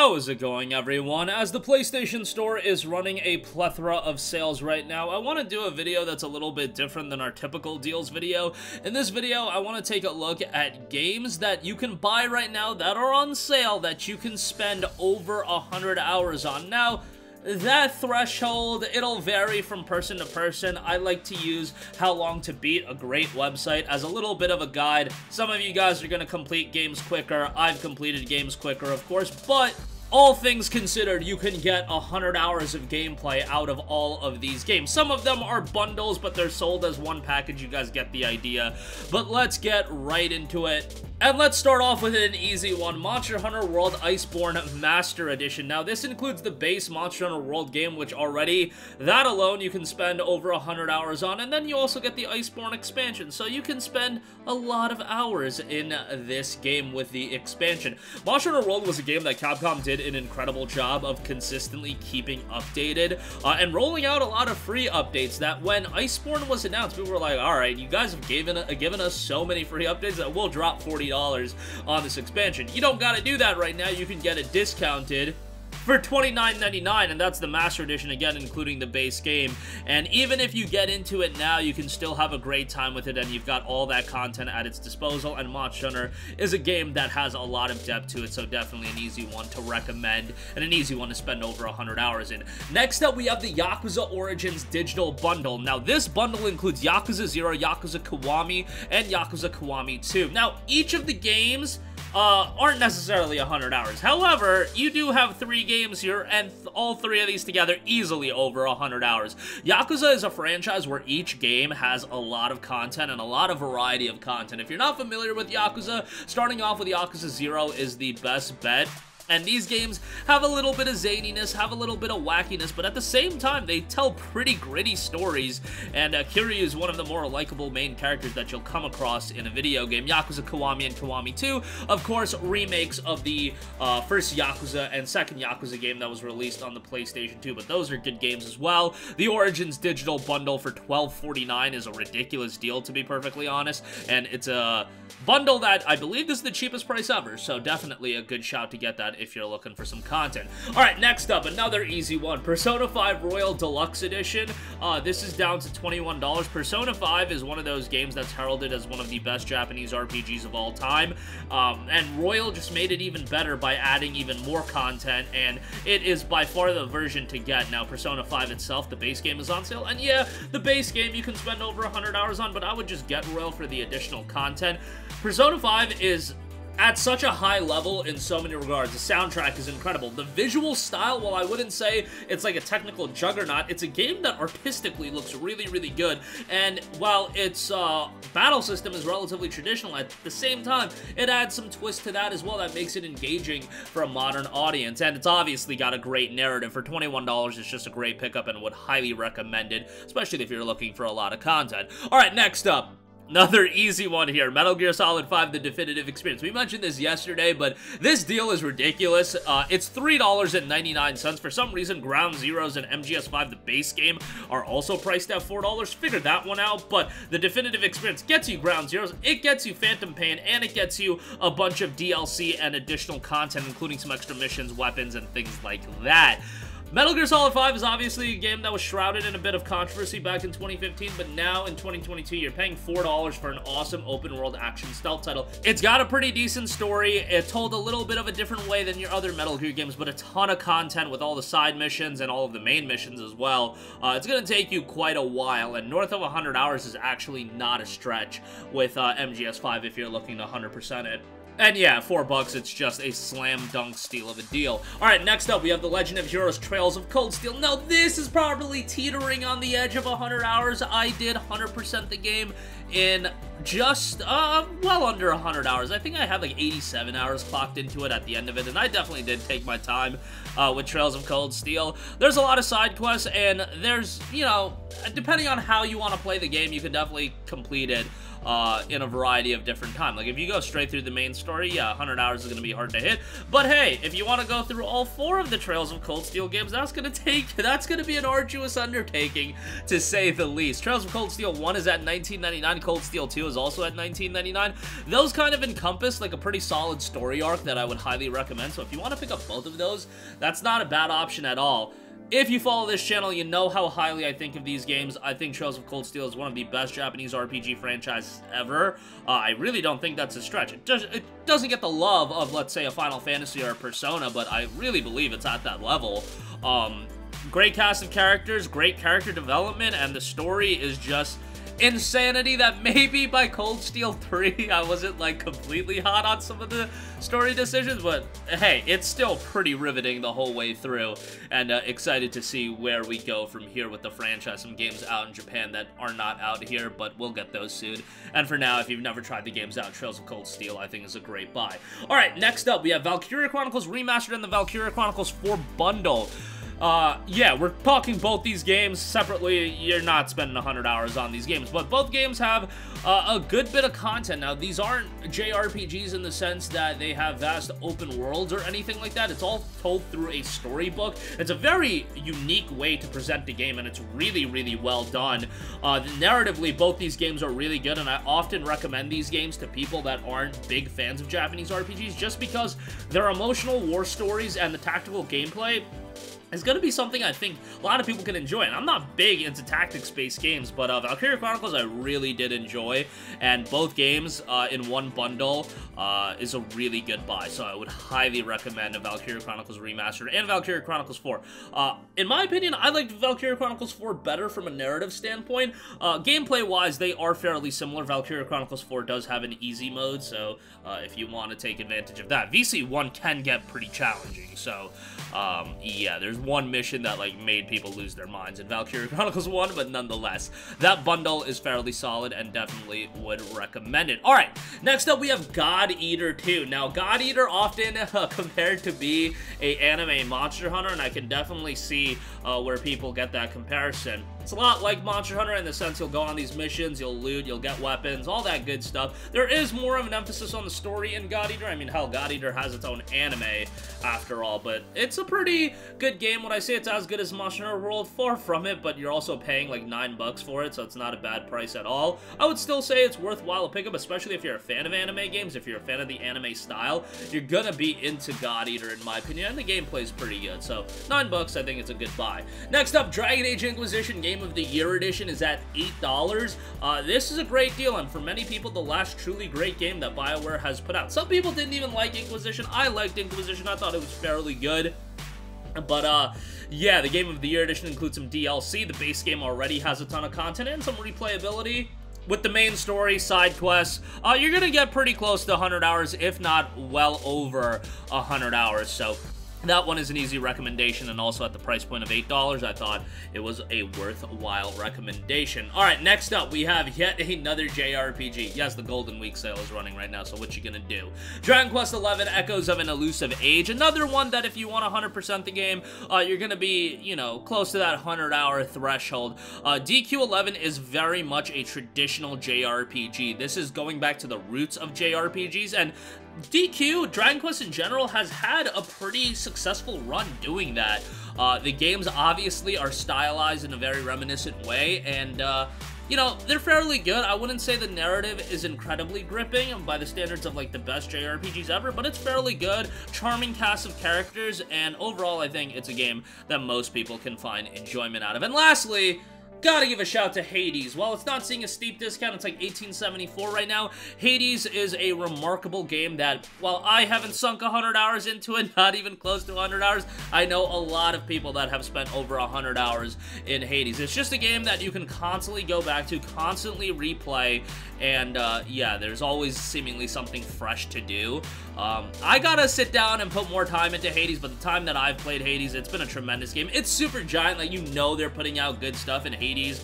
How's it going, everyone? As the PlayStation Store is running a plethora of sales right now, I want to do a video that's a little bit different than our typical deals video. In this video, I want to take a look at games that you can buy right now that are on sale that you can spend over 100 hours on. Now, that threshold, it'll vary from person to person. I like to use how long to beat a great website as a little bit of a guide. Some of you guys are going to complete games quicker. I've completed games quicker, of course, but all things considered, you can get 100 hours of gameplay out of all of these games. Some of them are bundles, but they're sold as one package. You guys get the idea. But let's get right into it. And let's start off with an easy one, Monster Hunter World Iceborne Master Edition. Now, this includes the base Monster Hunter World game, which already, that alone, you can spend over 100 hours on, and then you also get the Iceborne expansion, so you can spend a lot of hours in this game with the expansion. Monster Hunter World was a game that Capcom did an incredible job of consistently keeping updated, and rolling out a lot of free updates that when Iceborne was announced, people were like, alright, you guys have given us so many free updates that we'll drop $40 on this expansion. You don't gotta do that right now. You can get it discounted for $29.99, and that's the Master Edition, again, including the base game. And even if you get into it now, you can still have a great time with it, and you've got all that content at its disposal, and Monster Hunter is a game that has a lot of depth to it, so definitely an easy one to recommend, and an easy one to spend over 100 hours in. Next up, we have the Yakuza Origins Digital Bundle. Now, this bundle includes Yakuza 0, Yakuza Kiwami, and Yakuza Kiwami 2. Now, each of the games aren't necessarily 100 hours. However, you do have 3 games here, and all 3 of these together easily over 100 hours. Yakuza is a franchise where each game has a lot of content and a lot of variety of content. If you're not familiar with Yakuza, starting off with Yakuza 0 is the best bet. And these games have a little bit of zaniness, have a little bit of wackiness, but at the same time, they tell pretty gritty stories, and Kiryu is one of the more likable main characters that you'll come across in a video game. Yakuza Kiwami and Kiwami 2, of course, remakes of the first Yakuza and second Yakuza game that was released on the PlayStation 2, but those are good games as well. The Origins Digital Bundle for $12.49 is a ridiculous deal, to be perfectly honest, and it's a bundle that I believe is the cheapest price ever, so definitely a good shout to get that if you're looking for some content. Alright, next up, another easy one. Persona 5 Royal Deluxe Edition. This is down to $21. Persona 5 is one of those games that's heralded as one of the best Japanese RPGs of all time, and Royal just made it even better by adding even more content, and it is by far the version to get. Now, Persona 5 itself, the base game, is on sale, and yeah, the base game you can spend over 100 hours on, but I would just get Royal for the additional content. Persona 5 is at such a high level in so many regards. The soundtrack is incredible. The visual style, while I wouldn't say it's like a technical juggernaut, it's a game that artistically looks really, really good. And while its battle system is relatively traditional, at the same time, it adds some twist to that as well that makes it engaging for a modern audience. And it's obviously got a great narrative. For $21, it's just a great pickup and would highly recommend it, especially if you're looking for a lot of content. Alright, next up, another easy one here, Metal Gear Solid 5, The Definitive Experience. We mentioned this yesterday, but this deal is ridiculous. It's $3.99. For some reason, Ground Zeroes and MGS5, the base game, are also priced at $4. Figure that one out, but The Definitive Experience gets you Ground Zeroes, it gets you Phantom Pain, and it gets you a bunch of DLC and additional content, including some extra missions, weapons, and things like that. Metal Gear Solid 5 is obviously a game that was shrouded in a bit of controversy back in 2015, but now in 2022, you're paying $4 for an awesome open-world action stealth title. It's got a pretty decent story. It told a little bit of a different way than your other Metal Gear games, but a ton of content with all the side missions and all of the main missions as well. It's going to take you quite a while, and north of 100 hours is actually not a stretch with MGS5 if you're looking to 100% it. And yeah, $4, it's just a slam dunk steal of a deal. Alright, next up, we have The Legend of Heroes Trails of Cold Steel. Now, this is probably teetering on the edge of 100 hours. I did 100% the game in just, well under 100 hours. I think I had like 87 hours clocked into it at the end of it, and I definitely did take my time with Trails of Cold Steel. There's a lot of side quests, and there's, you know, depending on how you want to play the game, you can definitely complete it in a variety of different time. Like, if you go straight through the main story, yeah, 100 hours is going to be hard to hit. But hey, if you want to go through all 4 of the Trails of Cold Steel games, that's going to be an arduous undertaking, to say the least. Trails of Cold Steel 1 is at $19.99, Cold Steel 2 is also at $19.99. Those kind of encompass like a pretty solid story arc that I would highly recommend, so if you want to pick up both of those, that's not a bad option at all. If you follow this channel, you know how highly I think of these games. I think Trails of Cold Steel is one of the best Japanese RPG franchises ever. I really don't think that's a stretch. It doesn't get the love of, let's say, a Final Fantasy or a Persona, but I really believe it's at that level. Great cast of characters, great character development, and the story is just insanity that maybe by Cold Steel 3 I wasn't like completely hot on some of the story decisions, but hey, it's still pretty riveting the whole way through, and excited to see where we go from here with the franchise. Some games out in Japan that are not out here, but we'll get those soon. And for now, if you've never tried the games out, Trails of Cold Steel I think is a great buy. Alright, next up we have Valkyria Chronicles Remastered and the Valkyria Chronicles 4 bundle. Yeah, we're talking both these games separately. You're not spending 100 hours on these games, but both games have a good bit of content. Now, these aren't JRPGs in the sense that they have vast open worlds or anything like that. It's all told through a storybook. It's a very unique way to present the game, and it's really, really well done. Narratively, both these games are really good, and I often recommend these games to people that aren't big fans of Japanese RPGs, just because their emotional war stories and the tactical gameplay is going to be something I think a lot of people can enjoy. And I'm not big into tactics-based games, but Valkyria Chronicles I really did enjoy, and both games in one bundle is a really good buy, so I would highly recommend a Valkyria Chronicles Remastered and Valkyria Chronicles 4. In my opinion, I liked Valkyria Chronicles 4 better from a narrative standpoint. Gameplay-wise, they are fairly similar. Valkyria Chronicles 4 does have an easy mode, so if you want to take advantage of that. VC1 can get pretty challenging, so yeah, there's one mission that like made people lose their minds in Valkyria Chronicles 1, but nonetheless, that bundle is fairly solid and definitely would recommend it. Alright, next up we have God Eater 2. Now, God Eater often compared to be a anime Monster Hunter, and I can definitely see where people get that comparison. It's a lot like Monster Hunter in the sense you'll go on these missions, you'll loot, you'll get weapons, all that good stuff. There is more of an emphasis on the story in God Eater. I mean, hell, God Eater has its own anime after all, but it's a pretty good game. When I say it's as good as Monster Hunter World, far from it, but you're also paying like $9 for it, so it's not a bad price at all. I would still say it's worthwhile to pick up, especially if you're a fan of anime games. If you're a fan of the anime style, you're gonna be into God Eater in my opinion, and the gameplay is pretty good, so $9, I think it's a good buy. Next up, Dragon Age Inquisition Game of the Year Edition is at $8. This is a great deal, and for many people, the last truly great game that BioWare has put out. Some people didn't even like Inquisition. I liked Inquisition. I thought it was fairly good. But, yeah, the Game of the Year Edition includes some DLC. The base game already has a ton of content and some replayability. With the main story, side quests, you're gonna get pretty close to 100 hours, if not well over 100 hours, so that one is an easy recommendation, and also at the price point of $8, I thought it was a worthwhile recommendation. Alright, next up, we have yet another JRPG. Yes, the Golden Week sale is running right now, so what you gonna do? Dragon Quest XI Echoes of an Elusive Age. Another one that if you want 100% the game, you're gonna be, you know, close to that 100-hour threshold. DQ11 is very much a traditional JRPG. This is going back to the roots of JRPGs, and DQ, Dragon Quest in general, has had a pretty successful run doing that. The games obviously are stylized in a very reminiscent way, and you know, they're fairly good. I wouldn't say the narrative is incredibly gripping by the standards of like the best JRPGs ever, but it's fairly good. Charming cast of characters, and overall I think it's a game that most people can find enjoyment out of. And lastly, gotta give a shout to Hades. While it's not seeing a steep discount, it's like $18.74 right now. Hades is a remarkable game that, while I haven't sunk 100 hours into it, not even close to 100 hours, I know a lot of people that have spent over 100 hours in Hades. It's just a game that you can constantly go back to, constantly replay, and yeah, there's always seemingly something fresh to do. I gotta sit down and put more time into Hades, but the time that I've played Hades, it's been a tremendous game. It's super giant, like, you know they're putting out good stuff, and Hades,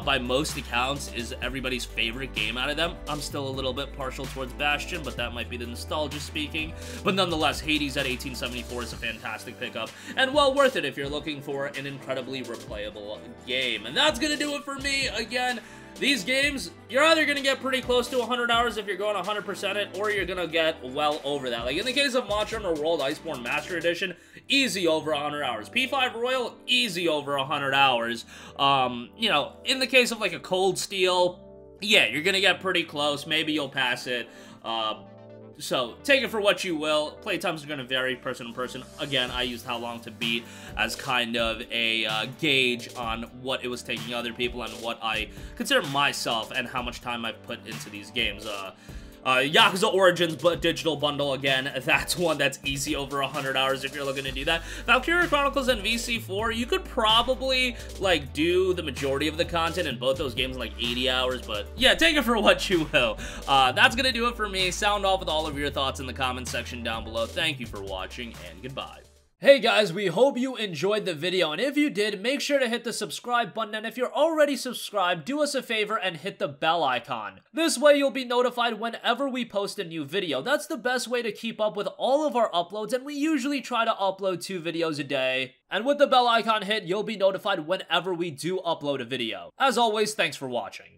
by most accounts, is everybody's favorite game out of them. I'm still a little bit partial towards Bastion, but that might be the nostalgia speaking. But nonetheless, Hades at $18.74 is a fantastic pickup, and well worth it if you're looking for an incredibly replayable game. And that's gonna do it for me. Again, these games, you're either going to get pretty close to 100 hours if you're going 100% it, or you're going to get well over that. Like in the case of Monster Hunter World Iceborne Master Edition, easy over 100 hours. P5 Royal, easy over 100 hours. You know, in the case of like a Cold Steel, yeah, you're gonna get pretty close. Maybe you'll pass it. So take it for what you will. Playtimes are going to vary person to person. Again, I used how long to beat as kind of a gauge on what it was taking other people and what I consider myself and how much time I've put into these games. Yakuza Origins digital bundle, again, that's one that's easy over 100 hours if you're looking to do that. Valkyria, Chronicles, and VC4, you could probably, like, do the majority of the content in both those games in, like, 80 hours, but yeah, take it for what you will. That's gonna do it for me. Sound off with all of your thoughts in the comment section down below. Thank you for watching, and goodbye. Hey guys, we hope you enjoyed the video, and if you did, make sure to hit the subscribe button, and if you're already subscribed, do us a favor and hit the bell icon. This way you'll be notified whenever we post a new video. That's the best way to keep up with all of our uploads, and we usually try to upload 2 videos a day. And with the bell icon hit, you'll be notified whenever we do upload a video. As always, thanks for watching.